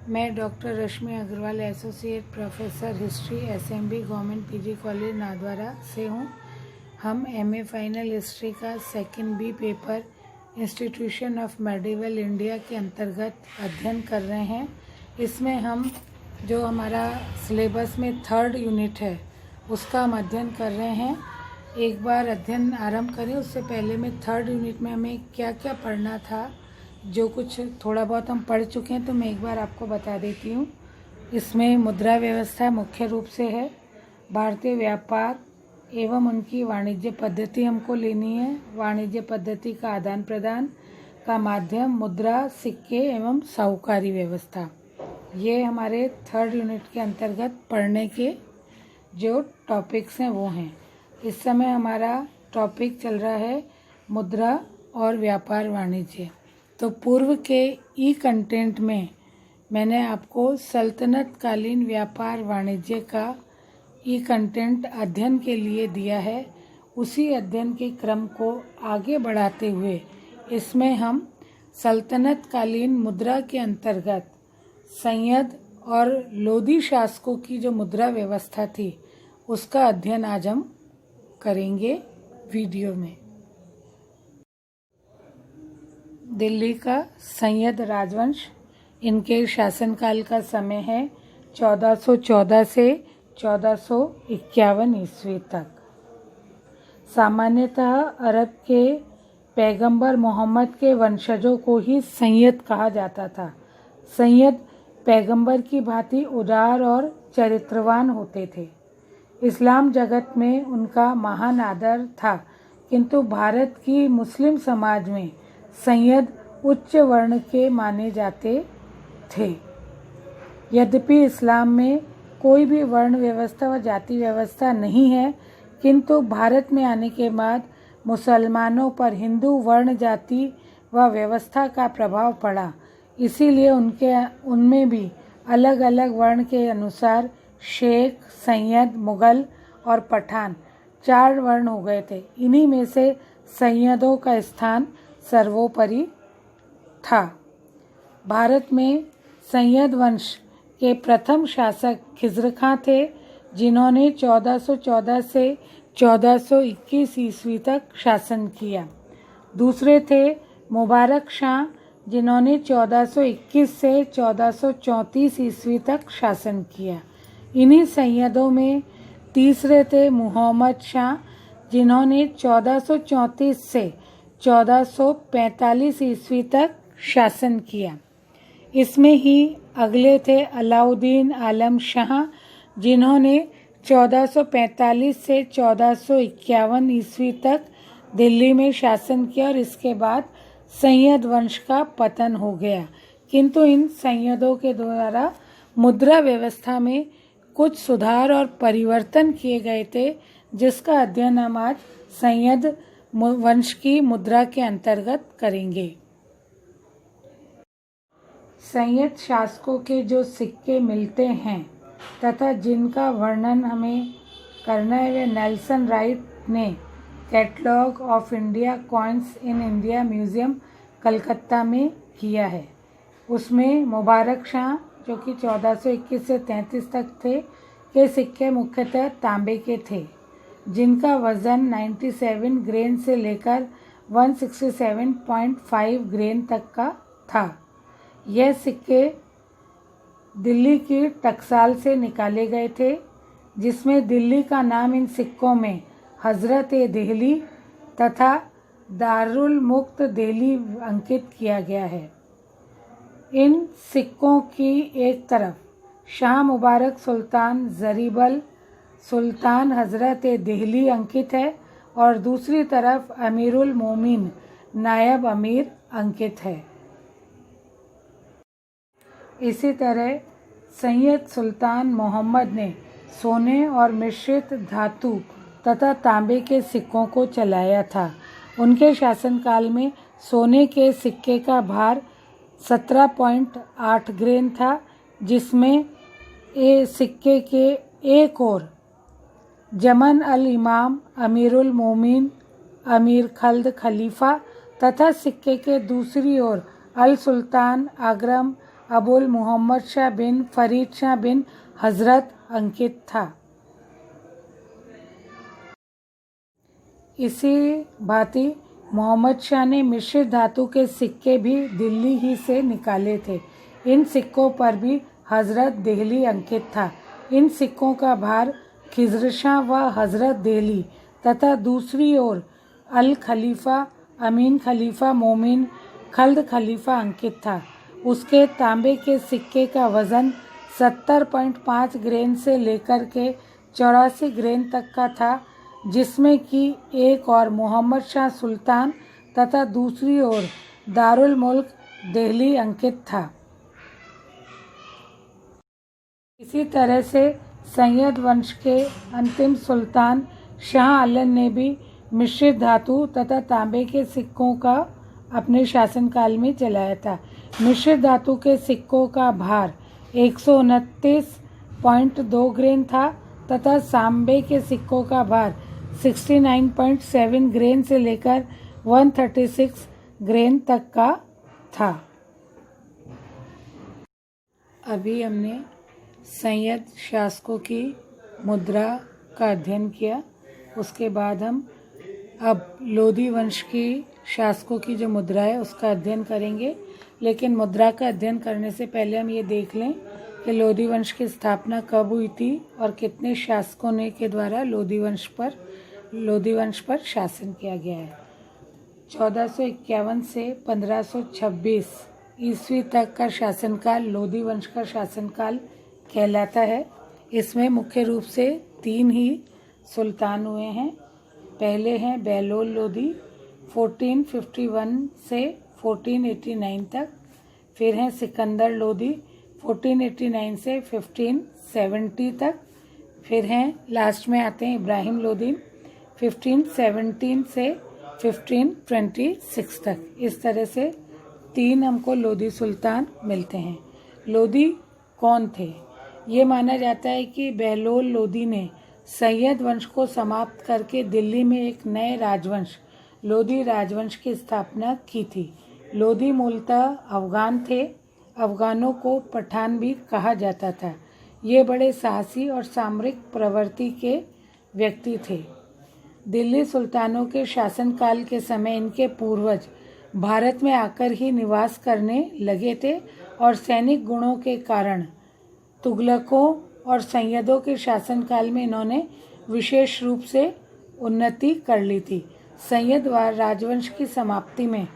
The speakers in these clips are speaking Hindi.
मैं doctor Rashmi Agarwal associate professor history SMB government PG college Nadwara से हूँ। हम एमए फाइनल हिस्ट्री का second B paper institution of medieval India के अंतर्गत अध्ययन कर रहे हैं। इसमें हम जो हमारा सिलेबस में थर्ड यूनिट है उसका हम अध्ययन कर रहे हैं। एक बार अध्ययन आरंभ करें उससे पहले में थर्ड यूनिट में हमें क्या क्या पढ़ना था, जो कुछ थोड़ा बहुत हम पढ़ चुके हैं तो मैं एक बार आपको बता देती हूँ। इसमें मुद्रा व्यवस्था मुख्य रूप से है, भारतीय व्यापार एवं उनकी वाणिज्य पद्धति हमको लेनी है। वाणिज्य पद्धति का आदान प्रदान का माध्यम मुद्रा, सिक्के एवं साहूकारी व्यवस्था, ये हमारे थर्ड यूनिट के अंतर्गत पढ़ने के जो टॉपिक्स हैं वो हैं। इस समय हमारा टॉपिक चल रहा है मुद्रा और व्यापार वाणिज्य। तो पूर्व के ई कंटेंट में मैंने आपको सल्तनत कालीन व्यापार वाणिज्य का ई कंटेंट अध्ययन के लिए दिया है। उसी अध्ययन के क्रम को आगे बढ़ाते हुए इसमें हम सल्तनत कालीन मुद्रा के अंतर्गत सैयद और लोधी शासकों की जो मुद्रा व्यवस्था थी उसका अध्ययन आज हम करेंगे वीडियो में। दिल्ली का सैयद राजवंश, इनके शासनकाल का समय है 1414 से 1451 ईस्वी तक। सामान्यतः अरब के पैगंबर मोहम्मद के वंशजों को ही सैयद कहा जाता था। सैयद पैगंबर की भांति उदार और चरित्रवान होते थे। इस्लाम जगत में उनका महान आदर था, किंतु भारत की मुस्लिम समाज में सैयद उच्च वर्ण के माने जाते थे। यद्यपि इस्लाम में कोई भी वर्ण व्यवस्था व जाति व्यवस्था नहीं है, किंतु भारत में आने के बाद मुसलमानों पर हिंदू वर्ण जाति व व्यवस्था का प्रभाव पड़ा। इसीलिए उनमें भी अलग अलग वर्ण के अनुसार शेख, सैयद, मुगल और पठान 4 वर्ण हो गए थे। इन्हीं में से सैयदों का स्थान सर्वोपरि था। भारत में सैयद वंश के प्रथम शासक खिज़्र खां थे, जिन्होंने 1414 से 1421 ईस्वी तक शासन किया। दूसरे थे मुबारक शाह, जिन्होंने 1421 से 1434 ईस्वी तक शासन किया। इन्हीं सैयदों में तीसरे थे मुहम्मद शाह, जिन्होंने 1434 से 1445 ईस्वी तक शासन किया। इसमें ही अगले थे अलाउद्दीन आलम शाह, जिन्होंने 1445 से 1451 ईस्वी तक दिल्ली में शासन किया और इसके बाद सैयद वंश का पतन हो गया। किंतु इन सैयदों के द्वारा मुद्रा व्यवस्था में कुछ सुधार और परिवर्तन किए गए थे, जिसका अध्ययन हम आज सैयद वंश की मुद्रा के अंतर्गत करेंगे। सैयद शासकों के जो सिक्के मिलते हैं तथा जिनका वर्णन हमें करना है, वे नेल्सन राइट ने catalogue of India coins in India museum Calcutta में किया है। उसमें मुबारक शाह, जो कि 1421 से 33 तक थे, के सिक्के मुख्यतः तांबे के थे, जिनका वजन 97 ग्रेन से लेकर 167.5 ग्रेन तक का था। यह सिक्के दिल्ली की टकसाल से निकाले गए थे, जिसमें दिल्ली का नाम इन सिक्कों में हजरत दिल्ली तथा दारुल मुक्त दिल्ली अंकित किया गया है। इन सिक्कों की एक तरफ शाह मुबारक सुल्तान जरीबल सुल्तान हजरत दिल्ली अंकित है और दूसरी तरफ अमीरुल मोमिन नायब अमीर अंकित है। इसी तरह सैयद सुल्तान मोहम्मद ने सोने और मिश्रित धातु तथा तांबे के सिक्कों को चलाया था। उनके शासनकाल में सोने के सिक्के का भार 17.8 ग्रेन था, जिसमें सिक्के के एक ओर जमन अल इमाम अमीरुल मोमिन अमीर खल्द खलीफा तथा सिक्के के दूसरी ओर अल सुल्तान अगरम अबुल मोहम्मद शाह बिन फरीद शाह बिन हजरत अंकित था। इसी भांति मोहम्मद शाह ने मिश्रित धातु के सिक्के भी दिल्ली ही से निकाले थे। इन सिक्कों पर भी हजरत देहली अंकित था। इन सिक्कों का भार खिजरशाह व हजरत देहली तथा दूसरी ओर अल खलीफा, अमीन खलीफा, मोमिन, खल्द खलीफा अंकित था। उसके तांबे के सिक्के का वजन 70.5 ग्रेन से लेकर के 84 ग्रेन तक का था, जिसमें कि एक और मोहम्मद शाह सुल्तान तथा दूसरी ओर दारुल मुल्क दिल्ली अंकित था। इसी तरह से सैयद वंश के अंतिम सुल्तान शाह आलम ने भी मिश्रित धातु तथा तांबे के सिक्कों का अपने शासनकाल में चलाया था। मिश्रित धातु के सिक्कों का भार 129.2 ग्रेन था तथा तांबे के सिक्कों का भार 69.7 ग्रेन से लेकर 136 ग्रेन तक का था। अभी हमने सैयद शासकों की मुद्रा का अध्ययन किया। उसके बाद हम अब लोधी वंश की शासकों की जो मुद्रा है उसका अध्ययन करेंगे। लेकिन मुद्रा का अध्ययन करने से पहले हम ये देख लें कि लोधी वंश की स्थापना कब हुई थी और कितने शासकों ने के द्वारा लोधी वंश पर शासन किया गया है। 1451 से 1526 ईस्वी तक का शासनकाल लोधी वंश का शासनकाल कहलाता है। इसमें मुख्य रूप से 3 ही सुल्तान हुए हैं। पहले हैं बहलोल लोधी 1451 से 1489 तक। फिर हैं सिकंदर लोधी 1489 से 1570 तक। फिर हैं लास्ट में आते हैं इब्राहिम लोधी 1517 से 1526 तक। इस तरह से 3 हमको लोधी सुल्तान मिलते हैं। लोधी कौन थे? ये माना जाता है कि बहलोल लोधी ने सैयद वंश को समाप्त करके दिल्ली में एक नए राजवंश लोधी राजवंश की स्थापना की थी। लोधी मूलतः अफगान थे। अफगानों को पठान भी कहा जाता था। ये बड़े साहसी और सामरिक प्रवृत्ति के व्यक्ति थे। दिल्ली सुल्तानों के शासनकाल के समय इनके पूर्वज भारत में आकर ही निवास करने लगे थे और सैनिक गुणों के कारण तुगलकों और सैयदों के शासनकाल में इन्होंने विशेष रूप से उन्नति कर ली थी। सैयद राजवंश की समाप्ति में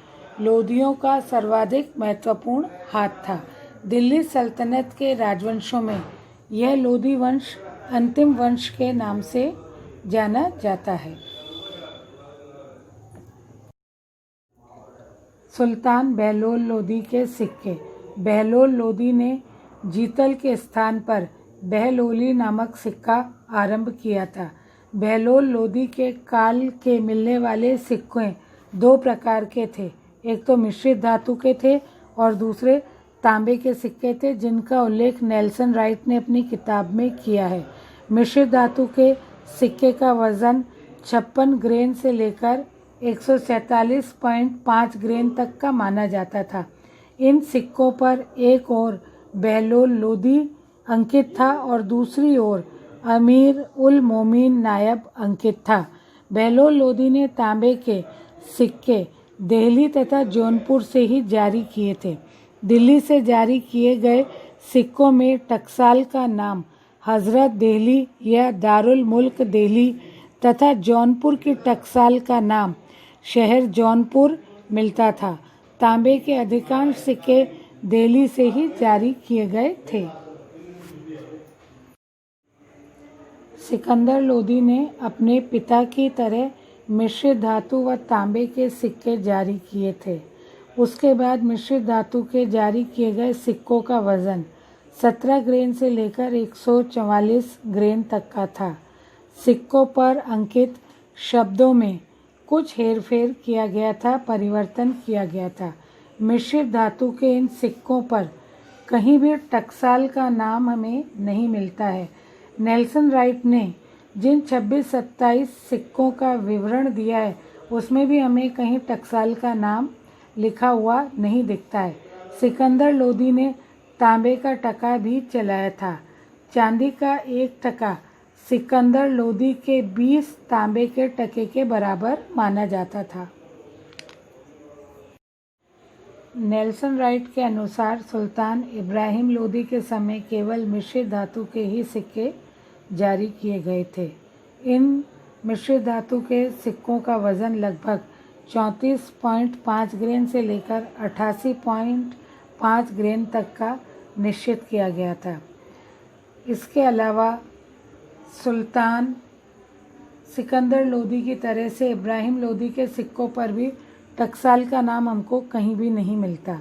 लोधियों का सर्वाधिक महत्वपूर्ण हाथ था। दिल्ली सल्तनत के राजवंशों में यह लोधी वंश अंतिम वंश के नाम से जाना जाता है। सुल्तान बहलोल लोधी के सिक्के। बहलोल लोधी ने जीतल के स्थान पर बहलोली नामक सिक्का आरंभ किया था। बहलोल लोधी के काल के मिलने वाले सिक्के 2 प्रकार के थे। एक तो मिश्रित धातु के थे और दूसरे तांबे के सिक्के थे, जिनका उल्लेख नेल्सन राइट ने अपनी किताब में किया है। मिश्रित धातु के सिक्के का वजन 56 ग्रेन से लेकर 147.5 ग्रेन तक का माना जाता था। इन सिक्कों पर एक ओर बहलोल लोधी अंकित था और दूसरी ओर अमीर उल मोमिन नायब अंकित था। बहलोल लोधी ने तांबे के सिक्के दिल्ली तथा जौनपुर से ही जारी किए थे। दिल्ली से जारी किए गए सिक्कों में टकसाल का नाम हजरत दिल्ली या दारुल मुल्क दिल्ली तथा जौनपुर की टकसाल का नाम शहर जौनपुर मिलता था। तांबे के अधिकांश सिक्के दिल्ली से ही जारी किए गए थे। सिकंदर लोधी ने अपने पिता की तरह मिश्रित धातु व तांबे के सिक्के जारी किए थे। उसके बाद मिश्रित धातु के जारी किए गए सिक्कों का वजन 17 ग्रेन से लेकर 144 ग्रेन तक का था। सिक्कों पर अंकित शब्दों में कुछ हेरफेर किया गया था, परिवर्तन किया गया था। मिश्रित धातु के इन सिक्कों पर कहीं भी टकसाल का नाम हमें नहीं मिलता है। नेल्सन राइट ने जिन 26-27 सिक्कों का विवरण दिया है उसमें भी हमें कहीं टकसाल का नाम लिखा हुआ नहीं दिखता है। सिकंदर लोधी ने तांबे का टका भी चलाया था। चांदी का 1 टका सिकंदर लोदी के 20 तांबे के टके के बराबर माना जाता था। नेल्सन राइट के अनुसार सुल्तान इब्राहिम लोदी के समय केवल मिश्रित धातु के ही सिक्के जारी किए गए थे। इन मिश्रित धातु के सिक्कों का वजन लगभग 34.5 ग्रेन से लेकर 88.5 ग्रेन तक का निश्चित किया गया था। इसके अलावा सुल्तान सिकंदर लोदी की तरह से इब्राहिम लोदी के सिक्कों पर भी टकसाल का नाम हमको कहीं भी नहीं मिलता।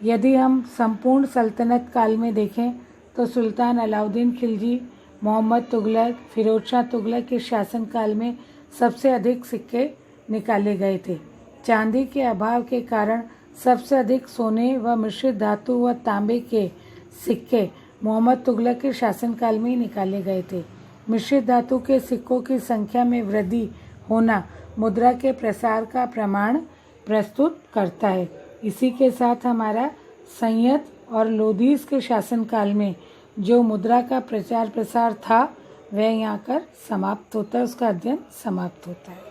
यदि हम संपूर्ण सल्तनत काल में देखें तो सुल्तान अलाउद्दीन खिलजी, मोहम्मद तुगलक, फिरोज शाह तुगलक के शासनकाल में सबसे अधिक सिक्के निकाले गए थे। चांदी के अभाव के कारण सबसे अधिक सोने व मिश्रित धातु व तांबे के सिक्के मोहम्मद तुगलक के शासनकाल में ही निकाले गए थे। मिश्रित धातु के सिक्कों की संख्या में वृद्धि होना मुद्रा के प्रसार का प्रमाण प्रस्तुत करता है। इसी के साथ हमारा सैयद और लोदीज के शासनकाल में जो मुद्रा का प्रचार प्रसार था वह यहाँ कर समाप्त होता है, उसका अध्ययन समाप्त होता है।